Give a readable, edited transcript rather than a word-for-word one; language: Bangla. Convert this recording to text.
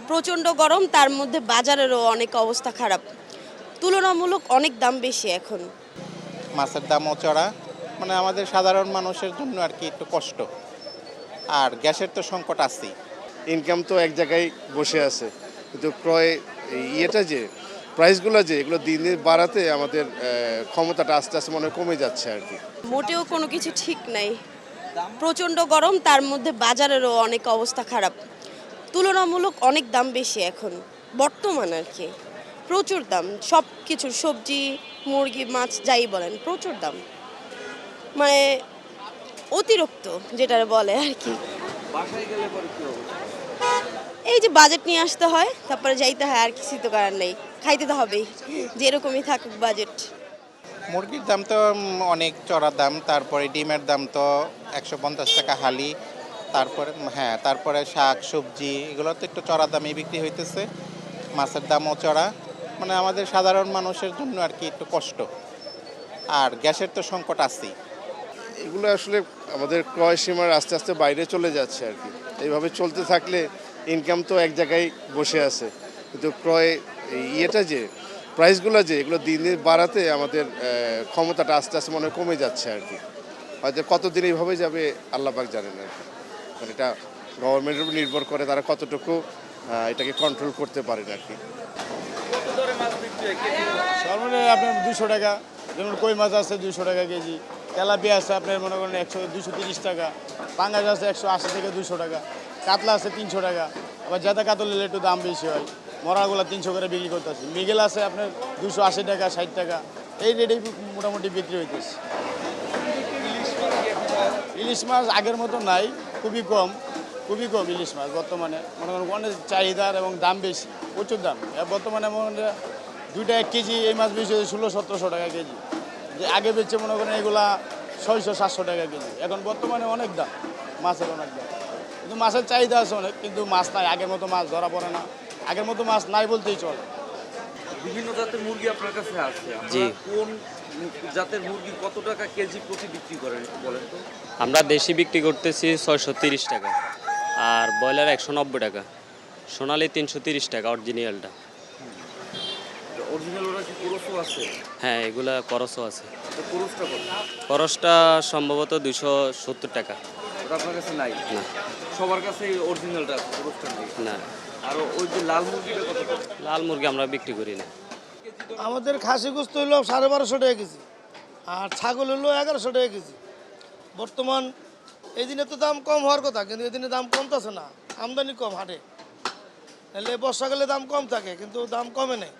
প্রচণ্ড গরম, তার মধ্যে বাজারেরও অনেক অবস্থা খারাপ। তুলনামূলক অনেক দাম বেশি এখন। মাছের দামও চড়া, মানে আমাদের সাধারণ মানুষের জন্য আর কি একটু কষ্ট। আর গ্যাসের তো সংকট আছেই। ইনকাম তো এক জায়গায় বসে আছে, কিন্তু ক্রয় যে প্রাইসগুলো যে এগুলো দিন দিন বাড়াতে আমাদের ক্ষমতাটা আস্তে আস্তে মনে হয় কমে যাচ্ছে আর কি। মোটেও কোনো কিছু ঠিক নাই। প্রচণ্ড গরম, তার মধ্যে বাজারেরও অনেক অবস্থা খারাপ। তুলনামূলক অনেক দাম বেশি এখন বর্তমান আর কি। প্রচুর দাম, সব কিছুর, সবজি, মুরগি, মাছ যাই বলেন, প্রচুর দাম। মানে অতিরিক্ত যেটা বলে আর কি। এই যে বাজেট নিয়ে আসতে হয়, তারপরে যাইতে হয়, আর কিছু তো করার নেই, খাইতে তো হবেই, যেরকমই থাকুক বাজেট। মুরগির দাম তো অনেক চড়া দাম, তারপরে ডিমের দাম তো 150 টাকা হালি। তারপরে শাক সবজি এগুলো তো একটু চড়া দামে বিক্রি হইতেছে। মাছের দামও চড়া, মানে আমাদের সাধারণ মানুষের জন্য আর কি একটু কষ্ট। আর গ্যাসের তো সংকট আছেই। এগুলো আসলে আমাদের ক্রয় সীমার আস্তে আস্তে বাইরে চলে যাচ্ছে আর কি। এইভাবে চলতে থাকলে ইনকাম তো এক জায়গায় বসে আছে, কিন্তু ক্রয় যে প্রাইসগুলো যে এগুলো দিন দিন বাড়াতে আমাদের ক্ষমতাটা আস্তে আস্তে মনে হয় কমে যাচ্ছে আর কি। হয়তো কতদিন এইভাবে যাবে আল্লাহ পাক জানেন আর কি। মানে এটা গভর্নমেন্টের উপর নির্ভর করে, তারা কতটুকু এটাকে কন্ট্রোল করতে পারেন আর কি। সর্বনিম্ন আপনার 200 টাকা, যেমন কই মাছ আছে 200 টাকা কেজি, তেলাপিয়া আছে আপনার মনে করেন 230 টাকা, পাঙ্গাস আছে 180 থেকে 200 টাকা, কাতলা আছে 300 টাকা, আবার জাদা কাতল নিলে একটু দাম বেশি হয়, মরাগুলো 300 করে বিক্রি করতেছে। মৃগেল আছে আপনার 280 টাকা, 60 টাকা, এই রেটেই মোটামুটি বিক্রি হইতেছে। ইলিশ মাছ আগের মতো নাই, খুবই কম ইলিশ মাছ বর্তমানে। মনে করেন অনেক চাহিদার এবং দাম বেশি, প্রচুর দাম। বর্তমানে মনে করেন 2টা 1 কেজি এই মাছ বেশি 1600-1700 টাকা কেজি। যে আগে বেচে মনে করেন এগুলা 600-700 টাকা কেজি। এখন বর্তমানে অনেক দাম, মাছের অনেক দাম। কিন্তু মাছের চাহিদা আছে অনেক, কিন্তু মাছ নাই, আগের মতো মাছ ধরা পড়ে না, আগের মতো মাছ নাই বলতেই চলে। বিভিন্ন জাতের মুরগি আপনার কাছে আছে, জি। কোন জাতের মুরগি কত টাকা কেজি প্রতি বিক্রি করেন একটু বলেন তো? আমরা দেশি বিক্রি করতেছি 630 টাকা, আর ব্রয়লার 190 টাকা, সোনালি 330 টাকা অরিজিনালটা। অরিজিনাল ওরা কি ক্রসও আছে? হ্যাঁ, এগুলা করসও আছে। তো ক্রসটা কত? করসটা সম্ভবত 270 টাকা। ওটা আপনার কাছে নাই? না সবার কাছে অরিজিনালটা আছে, ক্রসটা নেই। না, আর ওই যে লাল মুরগিটা কত টাকা? লাল মুরগি আমরা বিক্রি করি না। আমাদের খাসি গোস্ত হইলো 1250 টাকা কেজি, আর ছাগল হইলো 1100 টাকা কেজি। বর্তমান এই দিনে তো দাম কম হওয়ার কথা, কিন্তু এই দিনে দাম কমতেছে না, আমদানি কম হাটে। নাহলে বর্ষাকালে দাম কম থাকে, কিন্তু দাম কমে নেই।